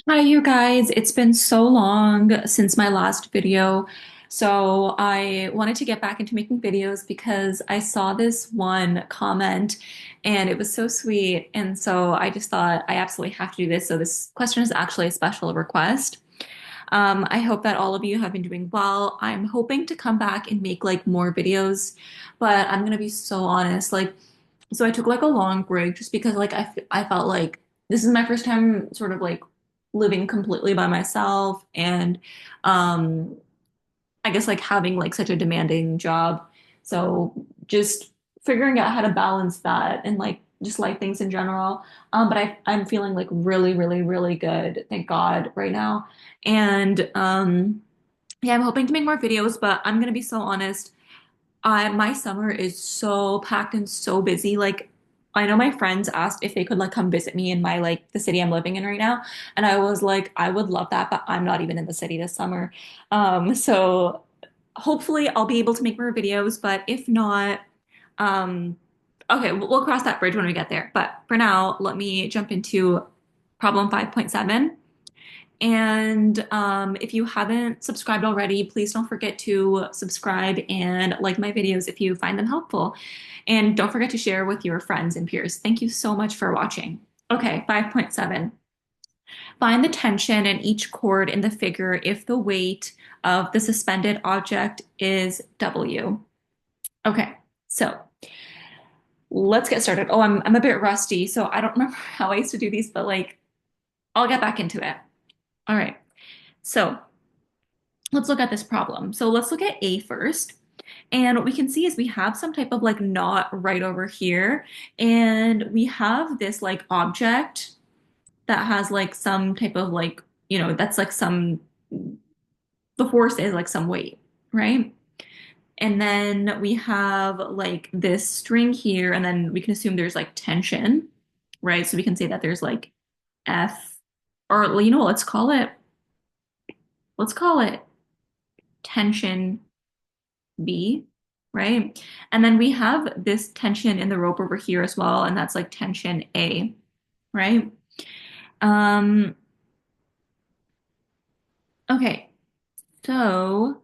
Hi, you guys. It's been so long since my last video. So I wanted to get back into making videos because I saw this one comment and it was so sweet. And so I just thought I absolutely have to do this. So this question is actually a special request. I hope that all of you have been doing well. I'm hoping to come back and make like more videos, but I'm gonna be so honest. So I took like a long break just because I felt like this is my first time sort of like living completely by myself and um I guess like having like such a demanding job. So just figuring out how to balance that and like just like things in general. But I'm feeling like really, really, really good, thank God, right now. And yeah, I'm hoping to make more videos, but I'm gonna be so honest. My summer is so packed and so busy. Like, I know my friends asked if they could like come visit me in my like the city I'm living in right now, and I was like, I would love that, but I'm not even in the city this summer. So hopefully I'll be able to make more videos, but if not, um, okay, we'll cross that bridge when we get there. But for now, let me jump into problem 5.7. And if you haven't subscribed already, please don't forget to subscribe and like my videos if you find them helpful. And don't forget to share with your friends and peers. Thank you so much for watching. Okay, 5.7. Find the tension in each chord in the figure if the weight of the suspended object is W. Okay, so let's get started. Oh, I'm a bit rusty, so I don't remember how I used to do these, but like I'll get back into it. All right. So let's look at this problem. So let's look at A first. And what we can see is we have some type of like knot right over here. And we have this like object that has like some type of like, that's like the force is like some weight, right? And then we have like this string here, and then we can assume there's like tension, right? So we can say that there's like F, or let's call it tension B, right? And then we have this tension in the rope over here as well, and that's like tension A, right? Um, okay, so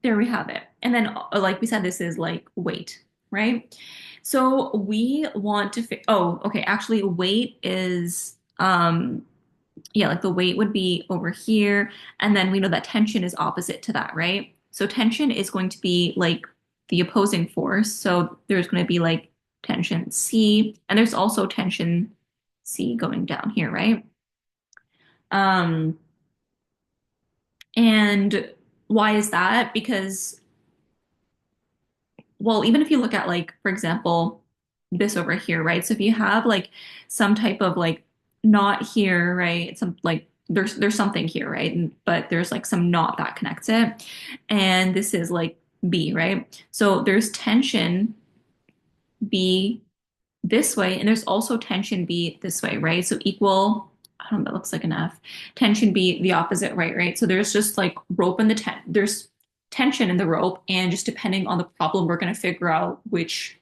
there we have it. And then, like we said, this is like weight, right? So we want to, oh, okay, actually, weight is, yeah, like the weight would be over here. And then we know that tension is opposite to that, right? So tension is going to be like the opposing force. So there's going to be like tension C, and there's also tension C going down here, right? Um, and why is that? Because, well, even if you look at like, for example, this over here, right? So if you have like some type of like knot here, right? Some like there's something here, right? But there's like some knot that connects it. And this is like B, right? So there's tension B this way, and there's also tension B this way, right? So equal, I don't know, that looks like an F. Tension B the opposite, right? So there's just like rope in there's tension in the rope, and just depending on the problem, we're going to figure out which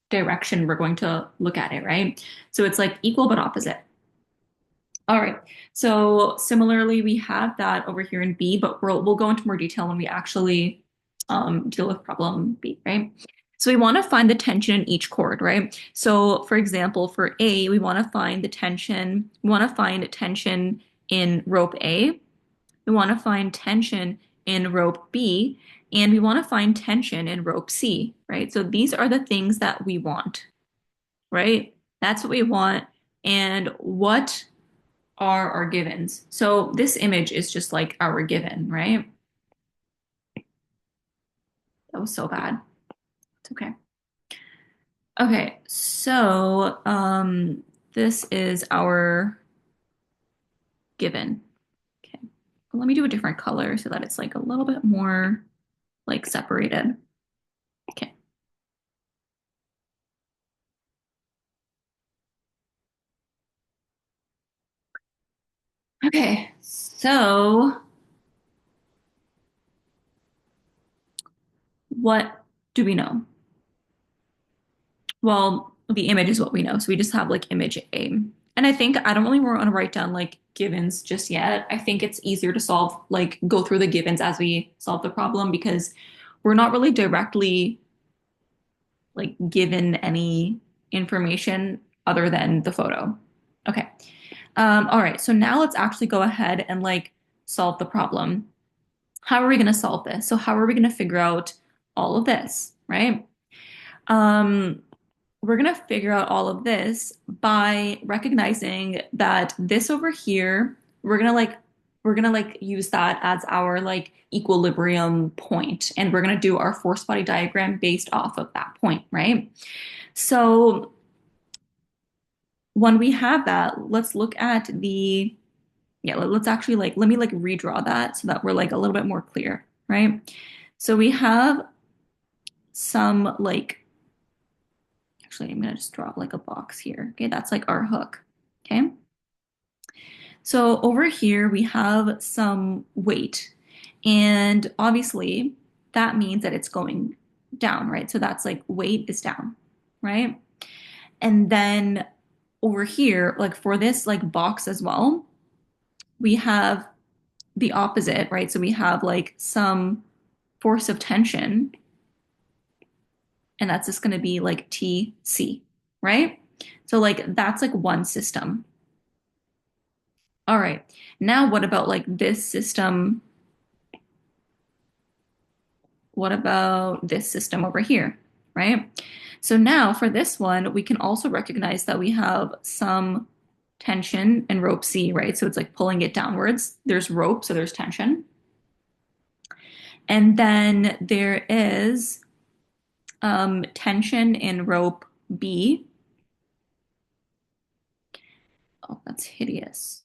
direction we're going to look at it, right? So it's like equal but opposite. All right. So similarly, we have that over here in B, but we'll go into more detail when we actually deal with problem B, right? So we want to find the tension in each chord, right? So for example, for A, we want to find the tension. We want to find tension in rope A. We want to find tension in rope B, and we want to find tension in rope C, right? So these are the things that we want, right? That's what we want. And what are our givens? So this image is just like our given, right? That was so bad. It's okay. Okay, so this is our given. Okay, well, let me do a different color so that it's like a little bit more like separated. Okay. Okay, so what do we know? Well, the image is what we know. So we just have like image A. And I think I don't really want to write down like givens just yet. I think it's easier to solve, like go through the givens as we solve the problem because we're not really directly like given any information other than the photo. Okay. All right. So now let's actually go ahead and like solve the problem. How are we going to solve this? So how are we going to figure out all of this, right? Um, we're going to figure out all of this by recognizing that this over here, we're going to like use that as our like equilibrium point, and we're going to do our force body diagram based off of that point, right? So when we have that, let's look at the yeah, let's actually like let me like redraw that so that we're like a little bit more clear, right? So we have some like actually I'm gonna just draw like a box here. Okay, that's like our hook. Okay. So over here we have some weight, and obviously that means that it's going down, right? So that's like weight is down, right? And then over here, like for this like box as well, we have the opposite, right? So we have like some force of tension, and that's just going to be like TC, right? So like that's like one system. All right. Now what about like this system? What about this system over here, right? So now for this one, we can also recognize that we have some tension in rope C, right? So it's like pulling it downwards. There's rope, so there's tension. And then there is tension in rope B. Oh, that's hideous.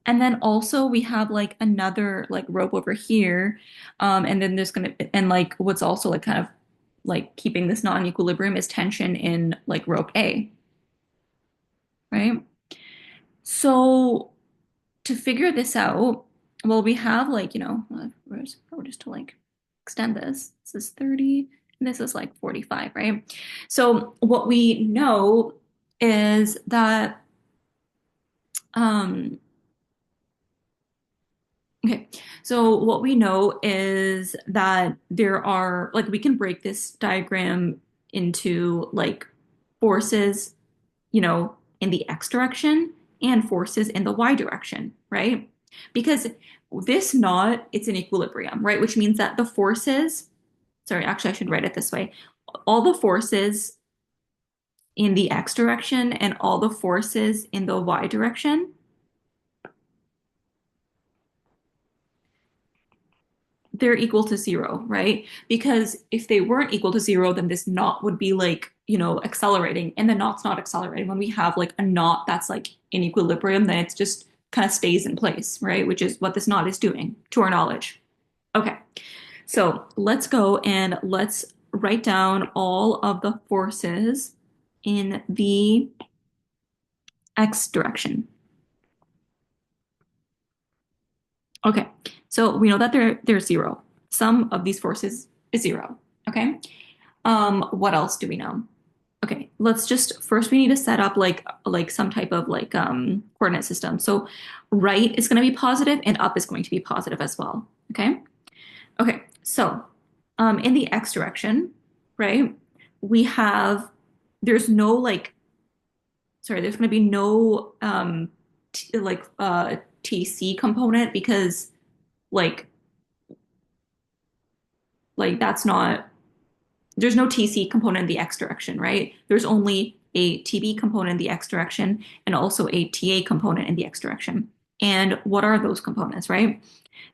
And then also we have like another like rope over here. And then there's gonna and like what's also like kind of like keeping this non-equilibrium is tension in like rope A, right? So to figure this out, well, we have like, we're just to like extend this. This is 30, and this is like 45, right? So what we know is that um okay, so what we know is that there are, like, we can break this diagram into like forces, in the x direction and forces in the y direction, right? Because this knot, it's in equilibrium, right? Which means that the forces, sorry, actually, I should write it this way. All the forces in the x direction and all the forces in the y direction, they're equal to zero, right? Because if they weren't equal to zero, then this knot would be like, accelerating, and the knot's not accelerating. When we have like a knot that's like in equilibrium, then it's just kind of stays in place, right? Which is what this knot is doing to our knowledge. Okay, so let's go and let's write down all of the forces in the x direction. Okay, so we know that they're zero. Sum of these forces is zero. Okay. What else do we know? Okay, let's just first we need to set up like some type of like coordinate system. So right is going to be positive and up is going to be positive as well. Okay. Okay. So in the x direction, right, we have there's no like sorry, there's going to be no TC component because like that's not there's no TC component in the x direction, right? There's only a TB component in the x direction and also a TA component in the x direction. And what are those components, right?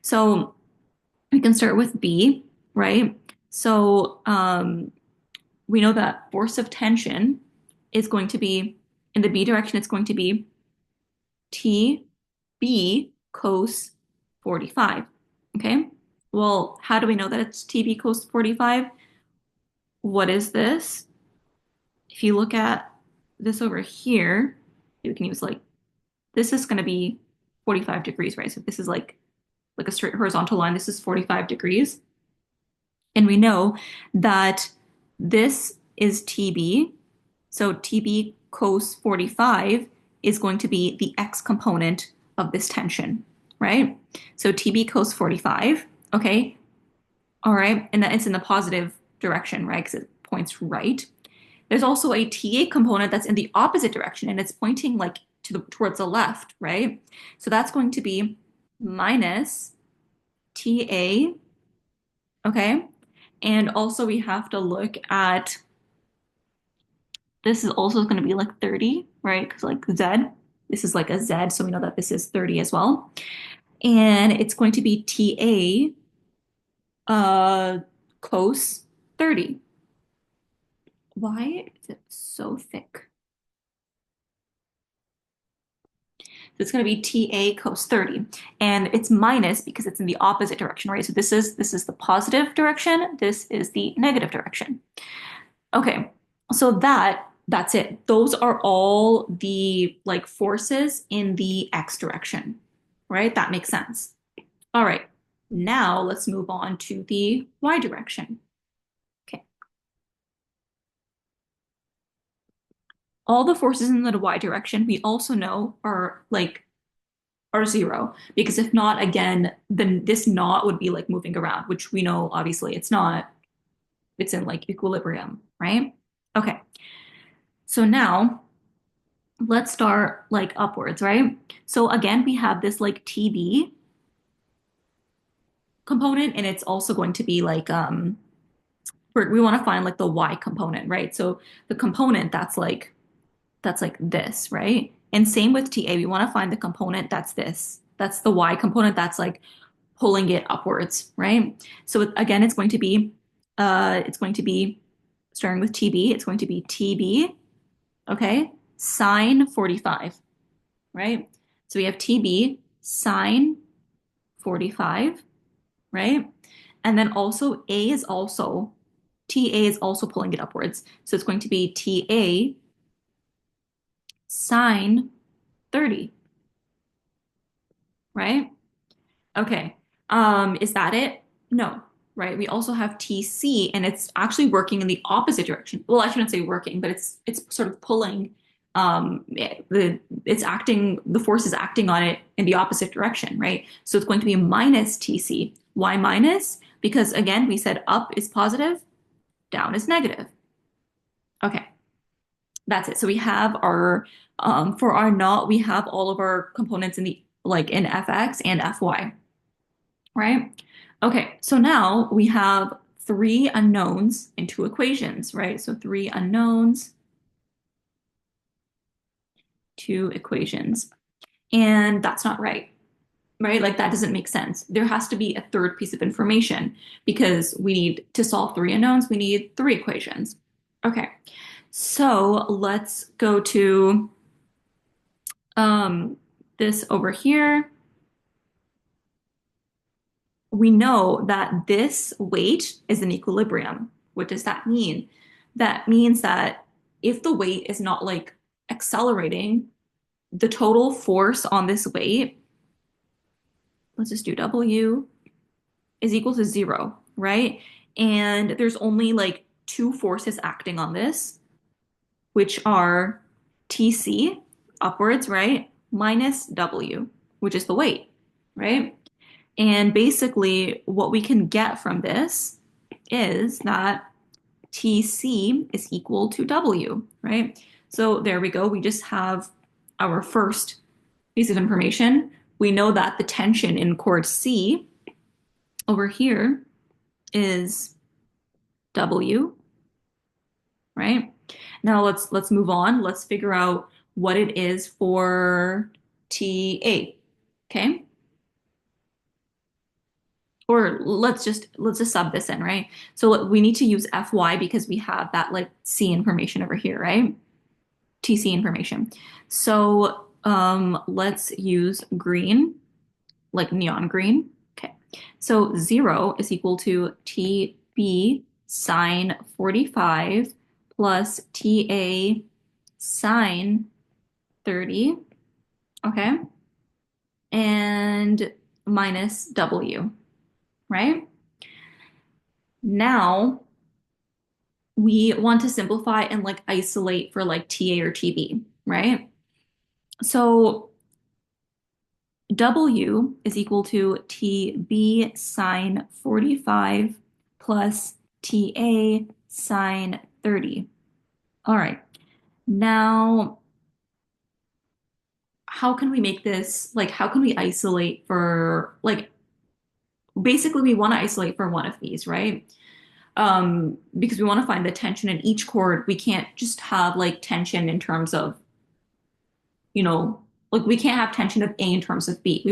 So we can start with B, right? So we know that force of tension is going to be in the B direction, it's going to be TB cos 45. Okay. Well, how do we know that it's TB cos 45? What is this? If you look at this over here, you can use like this is going to be 45 degrees, right? So this is like a straight horizontal line. This is 45 degrees. And we know that this is TB So TB cos 45 is going to be the x component of this tension, right? So TB cos 45, okay? All right, and that it's in the positive direction, right? Because it points right. There's also a TA component that's in the opposite direction and it's pointing like towards the left, right? So that's going to be minus TA, okay? And also we have to look at this is also going to be like 30, right? Because like Z, this is like a Z, so we know that this is 30 as well. And it's going to be TA cos 30. Why is it so thick? So it's going to be TA cos 30. And it's minus because it's in the opposite direction, right? So this is the positive direction, this is the negative direction. Okay. So that's it. Those are all the like forces in the x direction, right? That makes sense. All right. Now let's move on to the y direction. Okay. All the forces in the y direction we also know are zero because if not, again, then this knot would be like moving around, which we know obviously it's not. It's in like equilibrium, right? Okay. So now let's start like upwards, right? So again, we have this like TB component, and it's also going to be like we want to find like the Y component, right? So the component that's like this, right? And same with TA, we want to find the component that's this. That's the Y component that's like pulling it upwards, right? So again, it's going to be starting with TB, it's going to be TB, okay, sine 45, right? So we have TB sine 45, right? And then also TA is also pulling it upwards. So it's going to be TA sine 30, right? Okay. Is that it? No, right? We also have TC and it's actually working in the opposite direction. Well, I shouldn't say working, but it's sort of pulling the force is acting on it in the opposite direction, right? So it's going to be minus TC. Why minus? Because again, we said up is positive, down is negative. Okay, that's it. So we have our for our knot, we have all of our components in the like in FX and FY, right? Okay, so now we have three unknowns and two equations, right? So three unknowns, two equations. And that's not right, right? Like that doesn't make sense. There has to be a third piece of information because we need to solve three unknowns, we need three equations. Okay, so let's go to um, this over here. We know that this weight is in equilibrium. What does that mean? That means that if the weight is not like accelerating, the total force on this weight, let's just do W, is equal to zero, right? And there's only like two forces acting on this, which are TC, upwards, right? Minus W, which is the weight, right? And basically, what we can get from this is that TC is equal to W, right? So there we go. We just have our first piece of information. We know that the tension in chord C over here is W, right? Now let's move on. Let's figure out what it is for TA. Okay? Or let's just sub this in, right? So we need to use FY because we have that like C information over here, right? TC information. So let's use green, like neon green. Okay. So 0 is equal to TB sine 45 plus TA sine 30. Okay. And minus W, right? Now we want to simplify and like isolate for like TA or TB, right? So W is equal to TB sine 45 plus TA sine 30. All right. Now, how can we make this, like, how can we isolate for, like, basically we want to isolate for one of these, right? Because we want to find the tension in each chord. We can't just have like tension in terms of, you know, like we can't have tension of A in terms of B.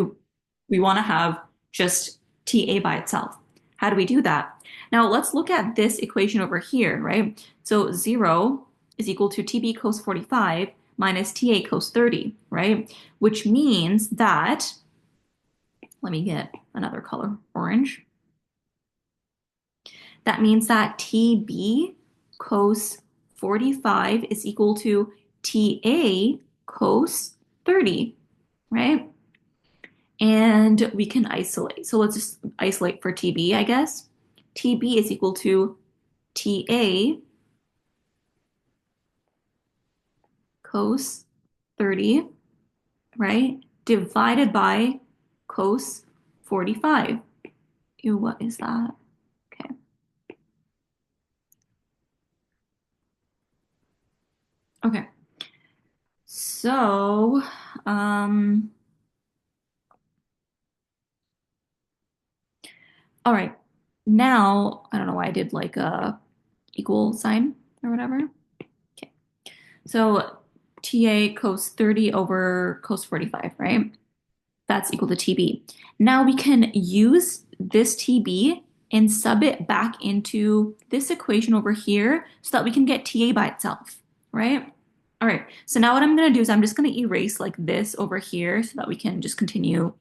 We want to have just TA by itself. How do we do that? Now let's look at this equation over here, right? So 0 is equal to TB cos 45 minus TA cos 30, right? Which means that, let me get another color, orange. That means that TB cos 45 is equal to TA cos 30, right? And we can isolate. So let's just isolate for TB, I guess. TB is equal to TA cos 30, right? Divided by cos 45. Ew, what is that? Okay. Okay. So, um, all right. Now, I don't know why I did like a equal sign or whatever. Okay. So TA cos 30 over cos 45, right? That's equal to TB. Now we can use this TB and sub it back into this equation over here so that we can get TA by itself, right? All right, so now what I'm going to do is I'm just going to erase like this over here so that we can just continue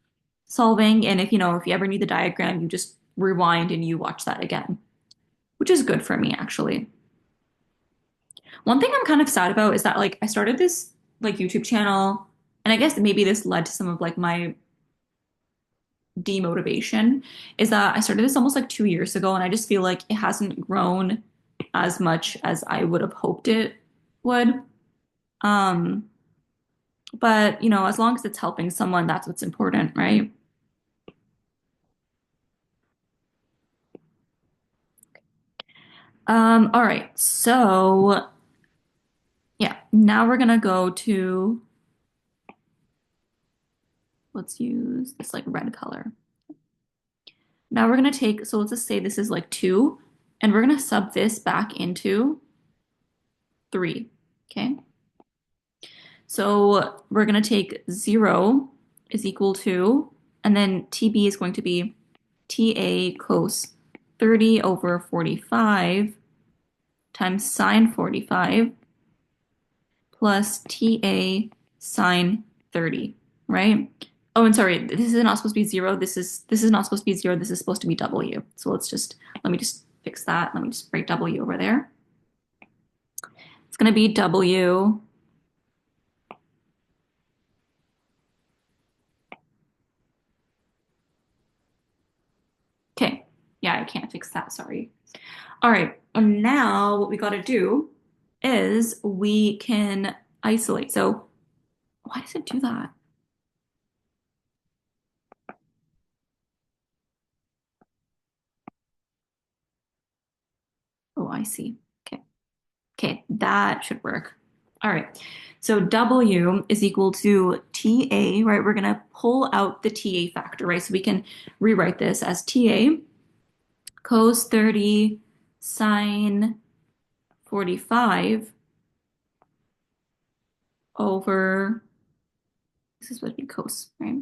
solving. And if you know, if you ever need the diagram, you just rewind and you watch that again, which is good for me actually. One thing I'm kind of sad about is that like I started this like YouTube channel, and I guess maybe this led to some of like my demotivation, is that I started this almost like 2 years ago, and I just feel like it hasn't grown as much as I would have hoped it would. Um, but you know, as long as it's helping someone, that's what's important, right? All right, so yeah, now we're gonna go to, let's use this like red color. Now we're gonna take, so let's just say this is like 2, and we're gonna sub this back into 3, okay? So we're gonna take 0 is equal to, and then TB is going to be TA cos 30 over 45 times sine 45 plus TA sine 30, right? Oh, and sorry, this is not supposed to be 0. This is not supposed to be 0. This is supposed to be W. So let me just fix that. Let me just write W over there. It's going to be W. Okay. Yeah, I can't fix that. Sorry. All right. And now what we got to do is we can isolate. So why does it do that? Oh, I see. Okay. Okay, that should work. All right. So W is equal to TA, right? We're going to pull out the TA factor, right? So we can rewrite this as TA cos 30 sine 45 over, this is what would be cos, right?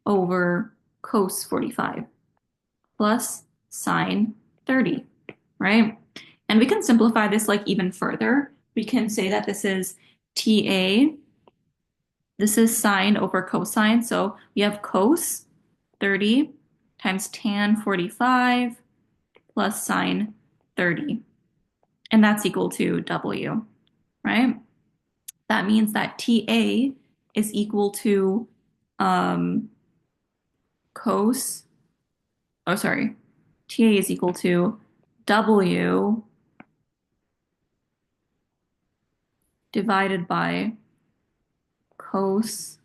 Over cos 45 plus sine 30, right? And we can simplify this like even further. We can say that this is TA. This is sine over cosine. So we have cos 30 times tan 45 plus sine 30. And that's equal to W, right? That means that TA is equal to um, cos, oh, sorry, TA is equal to W divided by cos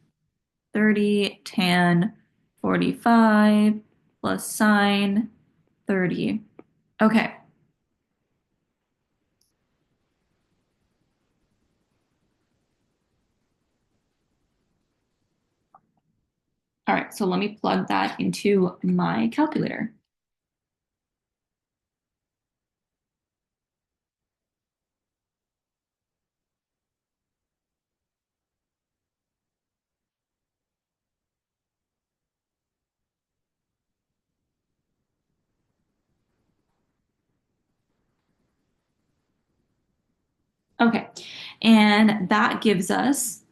30 tan 45 plus sine 30. Okay. All right, so let me plug that into my calculator. Okay, and that gives us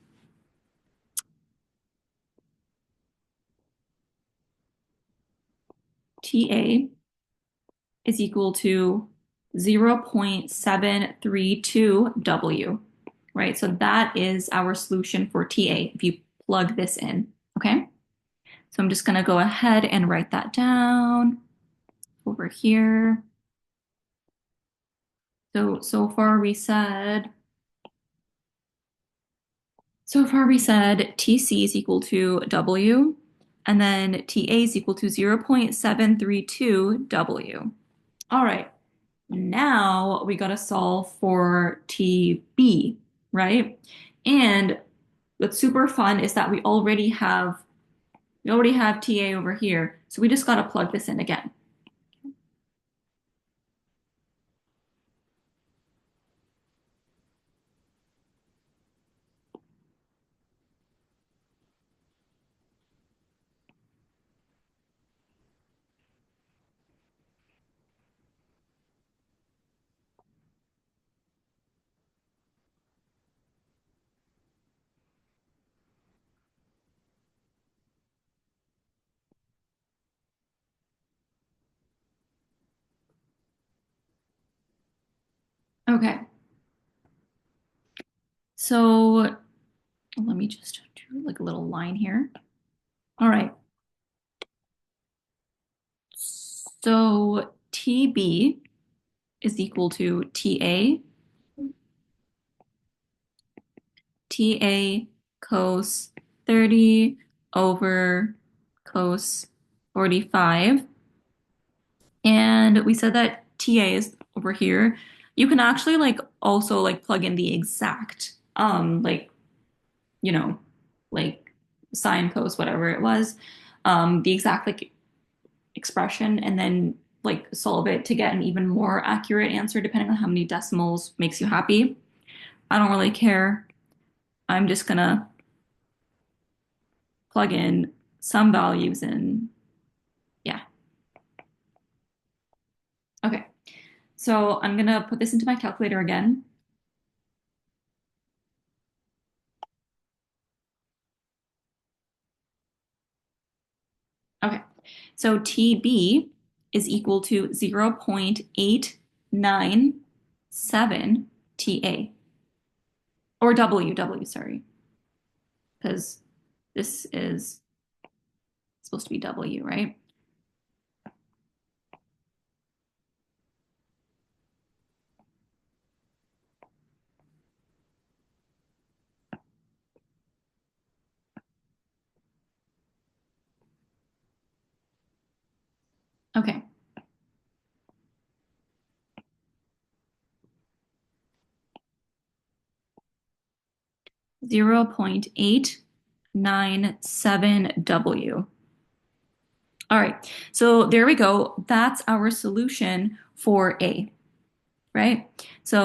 TA is equal to 0.732 W, right? So that is our solution for TA if you plug this in, okay? So I'm just gonna go ahead and write that down over here. So far we said TC is equal to W, and then TA is equal to 0.732 W. All right, now we gotta solve for TB, right? And what's super fun is that we already have TA over here, so we just gotta plug this in again. Okay, so let me just do like a little line here. All right, so TB is equal to TA cos 30 over cos 45. And we said that TA is over here. You can actually like also like plug in the exact like you know like sine cos whatever it was the exact like expression and then like solve it to get an even more accurate answer depending on how many decimals makes you happy. I don't really care. I'm just gonna plug in some values and yeah. Okay. So I'm gonna put this into my calculator again. Okay. So TB is equal to 0.897 TA or W, sorry, because this is supposed to be W, right? Okay. 0.897 W. All right. So there we go. That's our solution for A, right? So